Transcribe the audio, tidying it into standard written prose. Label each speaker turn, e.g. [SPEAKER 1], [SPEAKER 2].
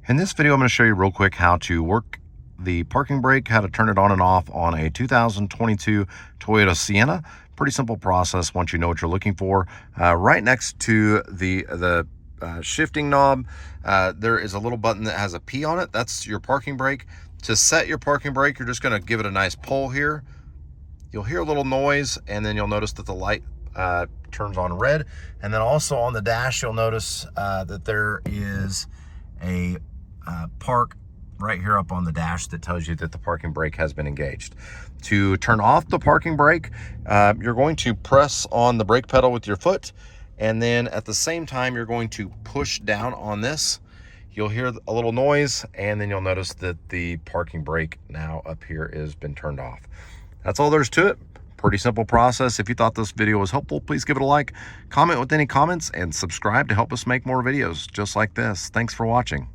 [SPEAKER 1] In this video, I'm going to show you real quick how to work the parking brake, how to turn it on and off on a 2022 Toyota Sienna. Pretty simple process once you know what you're looking for. Right next to the shifting knob, there is a little button that has a P on it. That's your parking brake. To set your parking brake, you're just going to give it a nice pull here. You'll hear a little noise, and then you'll notice that the light turns on red. And then also on the dash, you'll notice that there is a park right here up on the dash that tells you that the parking brake has been engaged. To turn off the parking brake, you're going to press on the brake pedal with your foot, and then at the same time you're going to push down on this. You'll hear a little noise, and then you'll notice that the parking brake now up here has been turned off. That's all there's to it. Pretty simple process. If you thought this video was helpful, please give it a like, comment with any comments, and subscribe to help us make more videos just like this. Thanks for watching.